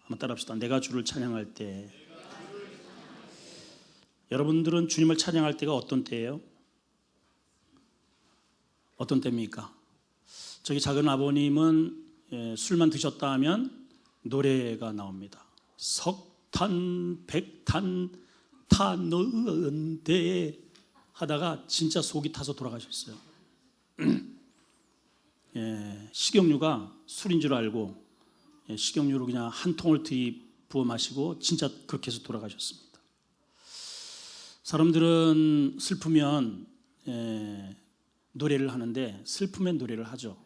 한번 따라합시다. 내가 주를 찬양할 때. 여러분들은 주님을 찬양할 때가 어떤 때예요? 어떤 때입니까? 저기 작은 아버님은 술만 드셨다 하면 노래가 나옵니다. 석탄 백탄 타는데 하다가 진짜 속이 타서 돌아가셨어요. 식용유가 술인 줄 알고 식용유로 그냥 한 통을 부어 마시고 진짜 그렇게 해서 돌아가셨습니다. 사람들은 슬프면 노래를 하는데 슬프면 노래를 하죠.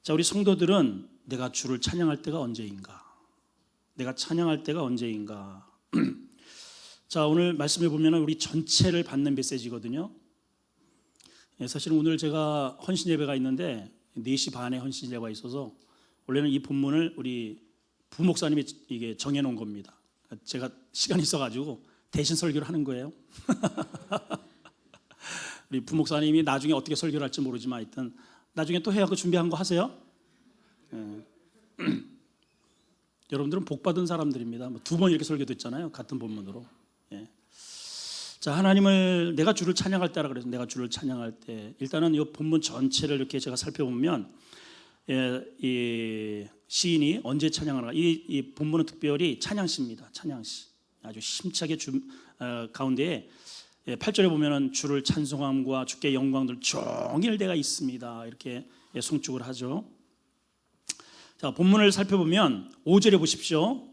자, 우리 성도들은 내가 주를 찬양할 때가 언제인가? 내가 찬양할 때가 언제인가? 자, 오늘 말씀해 보면 우리 전체를 받는 메시지거든요. 사실은 오늘 제가 헌신 예배가 있는데 4시 반에 헌신 예배가 있어서 원래는 이 본문을 우리 부목사님이 이게 정해 놓은 겁니다. 제가 시간이 있어가지고 대신 설교를 하는 거예요. 우리 부목사님이 나중에 어떻게 설교를 할지 모르지만 하여튼 나중에 또 해갖고 준비한 거 하세요. 여러분들은 복 받은 사람들입니다. 2번 이렇게 설교됐잖아요. 같은 본문으로. 자, 하나님을 내가 주를 찬양할 때라 그래서 내가 주를 찬양할 때 일단은 이 본문 전체를 이렇게 제가 살펴보면 이 시인이 언제 찬양하는가? 이 본문은 특별히 찬양시입니다. 찬양시. 아주 힘차게 가운데에 8절에 보면은 주를 찬송함과 주께 영광들 종일 내가 있습니다. 이렇게 송축을 하죠. 자, 본문을 살펴보면 5절에 보십시오.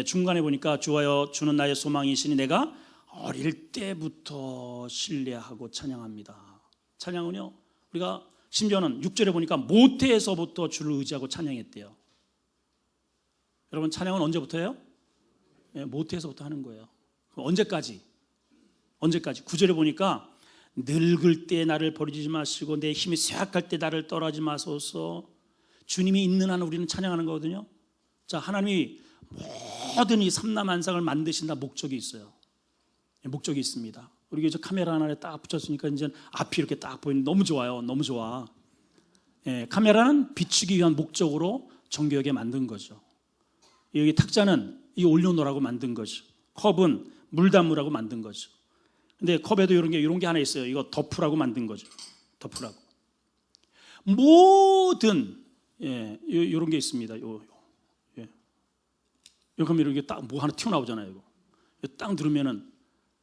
중간에 보니까 주와여 주는 나의 소망이시니 내가 어릴 때부터 신뢰하고 찬양합니다. 찬양은요, 우리가 심지어는 6절에 보니까 모태에서부터 주를 의지하고 찬양했대요. 여러분, 찬양은 언제부터예요? 모태에서부터 하는 거예요. 그럼 언제까지? 9절에 보니까 늙을 때 나를 버리지 마시고 내 힘이 쇠약할 때 나를 떠나지 마소서. 주님이 있는 한 우리는 찬양하는 거거든요. 자, 하나님이 모든 이 삼라만상을 만드신다 목적이 있어요. 목적이 있습니다. 우리 저 카메라 하나에 딱 붙였으니까 이제 앞이 이렇게 딱 보이는 너무 좋아요. 너무 좋아. 카메라는 비추기 위한 목적으로 정교하게 만든 거죠. 여기 탁자는 이 올려놓으라고 만든 거죠. 컵은 물 담으라고 만든 거죠. 근데 컵에도 이런 게 하나 있어요. 이거 덮으라고 만든 거죠. 덮으라고. 모든 이런 게 있습니다. 여기 하면 이렇게 딱 뭐 하나 튀어나오잖아요. 이거 딱 누르면은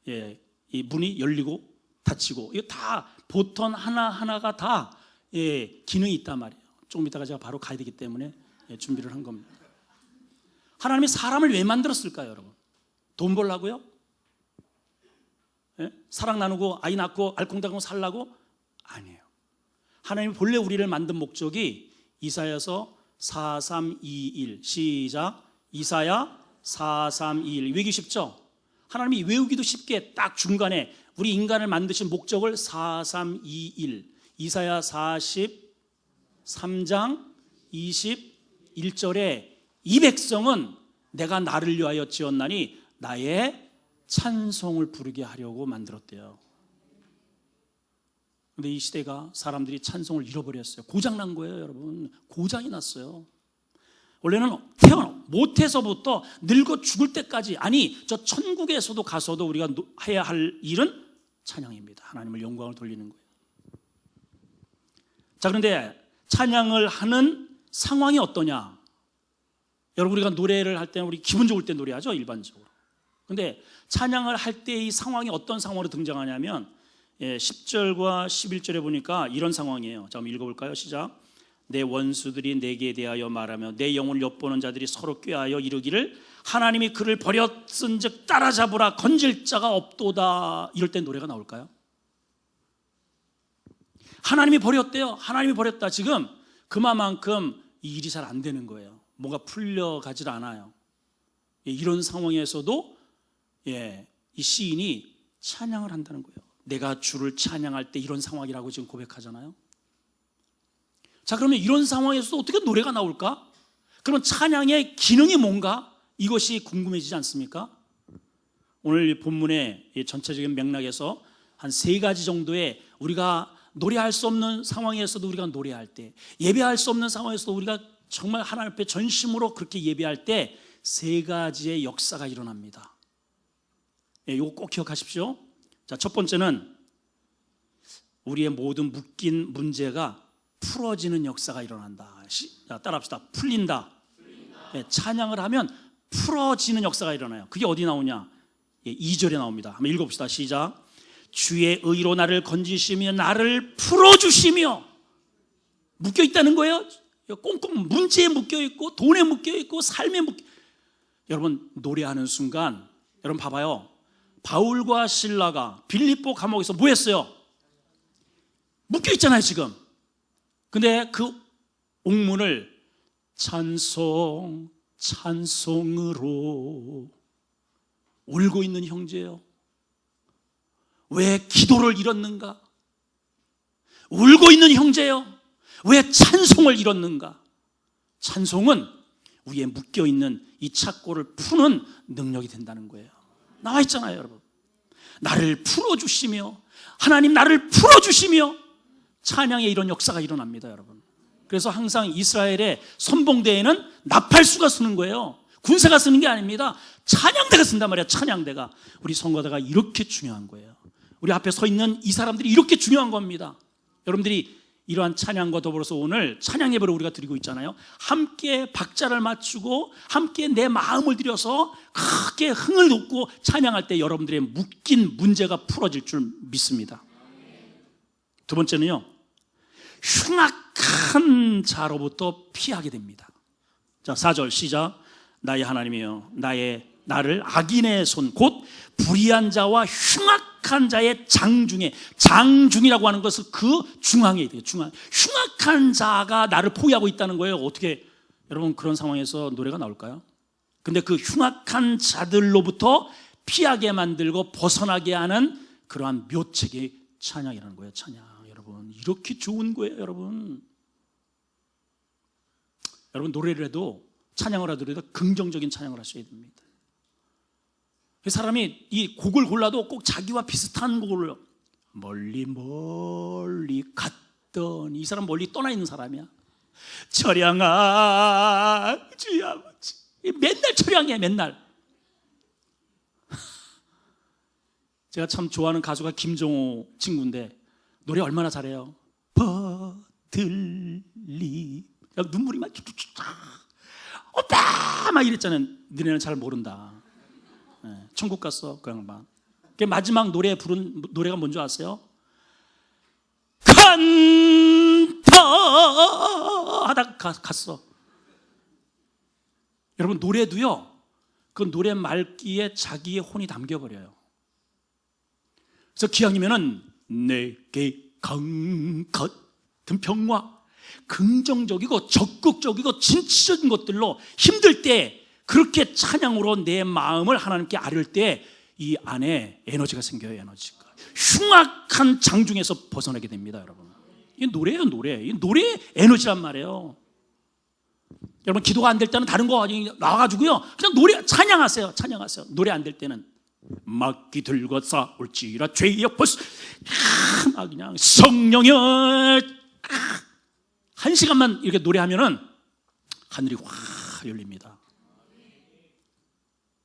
이 문이 열리고 닫히고 이거 다 보통 하나하나가 다 기능이 있단 말이에요. 조금 이따가 제가 바로 가야 되기 때문에 준비를 한 겁니다. 하나님이 사람을 왜 만들었을까요, 여러분? 돈 벌라고요? 사랑 나누고 아이 낳고 알콩달콩 살라고? 아니에요. 하나님이 본래 우리를 만든 목적이 이사야서 4321 시작. 이사야 4321 외우기 쉽죠? 하나님이 외우기도 쉽게 딱 중간에 우리 인간을 만드신 목적을 4321 이사야 43장 21절에 이 백성은 내가 나를 위하여 지었나니 나의 찬송을 부르게 하려고 만들었대요. 근데 이 시대가 사람들이 찬송을 잃어버렸어요. 고장난 거예요, 여러분. 고장이 났어요. 원래는 모태에서부터 늙어 죽을 때까지, 아니 저 천국에서도 가서도 우리가 해야 할 일은 찬양입니다. 하나님을 영광을 돌리는 거예요. 자, 그런데 찬양을 하는 상황이 어떠냐? 여러분, 우리가 노래를 할 때는 우리 기분 좋을 때 노래하죠, 일반적으로. 그런데 찬양을 할 때 이 상황이 어떤 상황으로 등장하냐면 10절과 11절에 보니까 이런 상황이에요. 자, 한번 읽어볼까요? 시작. 내 원수들이 내게 대하여 말하며 내 영혼을 엿보는 자들이 서로 꾀하여 이르기를 하나님이 그를 버렸은즉 따라잡으라 건질 자가 없도다. 이럴 때 노래가 나올까요? 하나님이 버렸대요. 하나님이 버렸다. 지금 그만큼 이 일이 잘 안 되는 거예요. 뭔가 풀려가질 않아요. 이런 상황에서도 이 시인이 찬양을 한다는 거예요. 내가 주를 찬양할 때 이런 상황이라고 지금 고백하잖아요. 자, 그러면 이런 상황에서도 어떻게 노래가 나올까? 그러면 찬양의 기능이 뭔가? 이것이 궁금해지지 않습니까? 오늘 본문의 전체적인 맥락에서 한 3가지 정도의 우리가 노래할 수 없는 상황에서도 우리가 노래할 때, 예배할 수 없는 상황에서도 우리가 정말 하나님 앞에 전심으로 그렇게 예배할 때 세 가지의 역사가 일어납니다. 이거 꼭 기억하십시오. 자, 첫 번째는 우리의 모든 묶인 문제가 풀어지는 역사가 일어난다. 자, 따라합시다. 풀린다. 찬양을 하면 풀어지는 역사가 일어나요. 그게 어디 나오냐? 2절에 나옵니다. 한번 읽어봅시다. 시작. 주의 의로 나를 건지시며 나를 풀어주시며. 묶여있다는 거예요. 꽁꽁 문제에 묶여있고 돈에 묶여있고 삶에 여러분 노래하는 순간 여러분 봐봐요. 바울과 실라가 빌립보 감옥에서 뭐 했어요? 묶여있잖아요 지금. 근데 그 옥문을 찬송으로 울고 있는 형제예요. 왜 기도를 잃었는가? 울고 있는 형제예요. 왜 찬송을 잃었는가? 찬송은 우리의 묶여있는 이 착고를 푸는 능력이 된다는 거예요. 나와 있잖아요 여러분. 나를 풀어주시며, 하나님 나를 풀어주시며, 찬양에 이런 역사가 일어납니다 여러분. 그래서 항상 이스라엘의 선봉대에는 나팔수가 쓰는 거예요. 군사가 쓰는 게 아닙니다. 찬양대가 쓴단 말이야. 찬양대가. 우리 선거대가 이렇게 중요한 거예요. 우리 앞에 서 있는 이 사람들이 이렇게 중요한 겁니다. 여러분들이 이러한 찬양과 더불어서 오늘 찬양 예배를 우리가 드리고 있잖아요. 함께 박자를 맞추고 함께 내 마음을 들여서 크게 흥을 돋고 찬양할 때 여러분들의 묶인 문제가 풀어질 줄 믿습니다. 두 번째는요, 흉악한 자로부터 피하게 됩니다. 자, 4절 시작. 나의 하나님이여 나를 악인의 손 곧 불의한 자와 흉악한 자의 장중이라고 하는 것은 그 중앙에 있대요. 흉악한 자가 나를 포위하고 있다는 거예요. 어떻게 여러분 그런 상황에서 노래가 나올까요? 근데 그 흉악한 자들로부터 피하게 만들고 벗어나게 하는 그러한 묘책이 찬양이라는 거예요. 찬양. 여러분 이렇게 좋은 거예요. 여러분 노래를 해도 찬양을 하더라도 긍정적인 찬양을 하셔야 됩니다. 사람이 이 곡을 골라도 꼭 자기와 비슷한 곡을 멀리 갔더니 이 사람 멀리 떠나 있는 사람이야. 철양아 주여 아버지, 맨날 철양해. 맨날. 제가 참 좋아하는 가수가 김종호 친구인데 노래 얼마나 잘해요. 버들리 눈물이 막 오빠 막 이랬잖아요. 너네는 잘 모른다. 천국 갔어 그 양반. 마지막 노래 부른 노래가 뭔지 아세요? 간다 하다가 갔어. 여러분 노래도요, 그 노래 말기에 자기의 혼이 담겨버려요. 그래서 기왕이면은 내게 강 같은 평화, 긍정적이고 적극적이고 진취적인 것들로 힘들 때 그렇게 찬양으로 내 마음을 하나님께 아릴 때 이 안에 에너지가 생겨요. 에너지가 흉악한 장중에서 벗어나게 됩니다. 여러분 이게 노래예요. 노래. 이 노래의 에너지란 말이에요. 여러분 기도가 안 될 때는 다른 거 나와가지고요 그냥 노래 찬양하세요. 찬양하세요. 노래 안 될 때는 막기 들고 싸울지라 죄의 벌써 막 그냥 성령여 한 시간만 이렇게 노래하면은 하늘이 확 열립니다.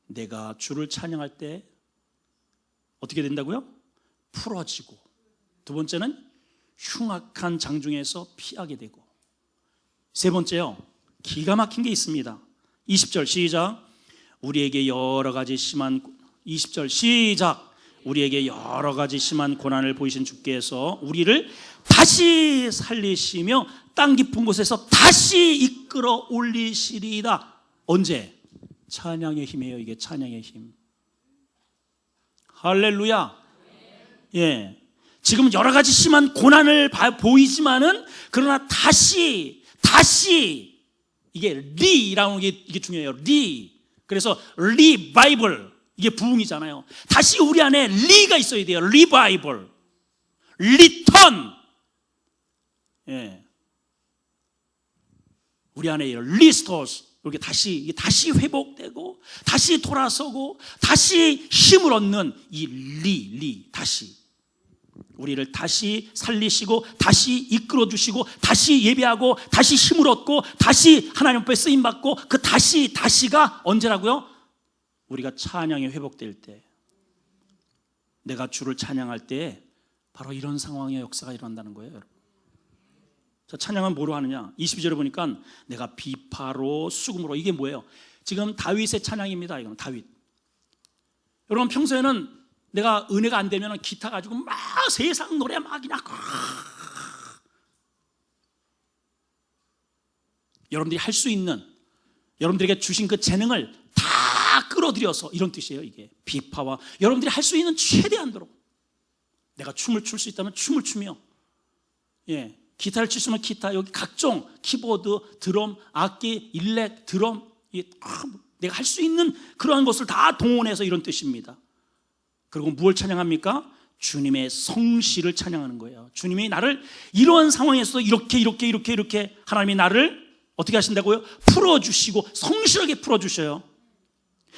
내가 주를 찬양할 때 어떻게 된다고요? 풀어지고, 두 번째는 흉악한 장중에서 피하게 되고, 세 번째요 기가 막힌 게 있습니다. 20절 시작. 우리에게 여러 가지 심한 20절 시작. 우리에게 여러 가지 심한 고난을 보이신 주께서 우리를 다시 살리시며 땅 깊은 곳에서 다시 이끌어 올리시리이다. 언제? 찬양의 힘이에요. 이게 찬양의 힘. 할렐루야. 예. 지금 여러 가지 심한 고난을 보이지만은 그러나 다시 이게 리라는 게 이게 중요해요. 그래서 리바이벌, 이게 부흥이잖아요. 다시 우리 안에 리가 있어야 돼요. 리바이벌, 리턴. 예. 우리 안에 리스토어스, 이렇게 다시 회복되고 다시 돌아서고 다시 힘을 얻는 이 다시 우리를 다시 살리시고 다시 이끌어 주시고 다시 예배하고 다시 힘을 얻고 다시 하나님 앞에 쓰임 받고 그 다시가 언제라고요? 우리가 찬양이 회복될 때, 내가 주를 찬양할 때 바로 이런 상황의 역사가 일어난다는 거예요, 여러분. 자, 찬양은 뭐로 하느냐? 22절에 보니까 내가 비파로 수금으로, 이게 뭐예요? 지금 다윗의 찬양입니다. 이건 다윗. 여러분, 평소에는 내가 은혜가 안 되면 기타 가지고 막 세상 노래 막 그냥 여러분들이 할 수 있는, 여러분들에게 주신 그 재능을 다 끌어들여서, 이런 뜻이에요. 이게 비파와 여러분들이 할 수 있는 최대한도로, 내가 춤을 출 수 있다면 춤을 추며, 기타를 칠 수 있으면 기타, 여기 각종 키보드, 드럼, 악기, 일렉, 드럼, 내가 할 수 있는 그러한 것을 다 동원해서, 이런 뜻입니다. 그리고 무엇을 찬양합니까? 주님의 성실을 찬양하는 거예요. 주님이 나를 이러한 상황에서 이렇게 하나님이 나를 어떻게 하신다고요? 풀어주시고 성실하게 풀어주셔요.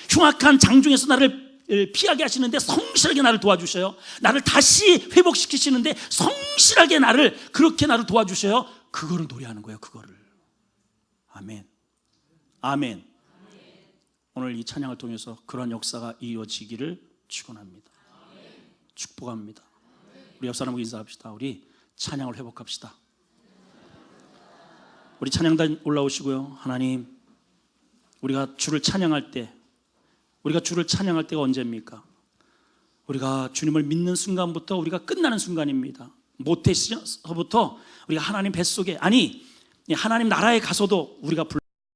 흉악한 장중에서 나를 피하게 하시는데 성실하게 나를 도와주셔요. 나를 다시 회복시키시는데 성실하게 그렇게 나를 도와주셔요. 그거를 노래하는 거예요. 그거를. 아멘. 아멘. 오늘 이 찬양을 통해서 그런 역사가 이루어지기를 축원합니다. 축복합니다. 우리 옆 사람과 인사합시다. 우리 찬양을 회복합시다. 우리 찬양단 올라오시고요. 하나님, 우리가 주를 찬양할 때, 우리가 주를 찬양할 때가 언제입니까? 우리가 주님을 믿는 순간부터 우리가 끝나는 순간입니다. 모태에서부터 우리가 하나님 뱃속에, 아니 하나님 나라에 가서도 우리가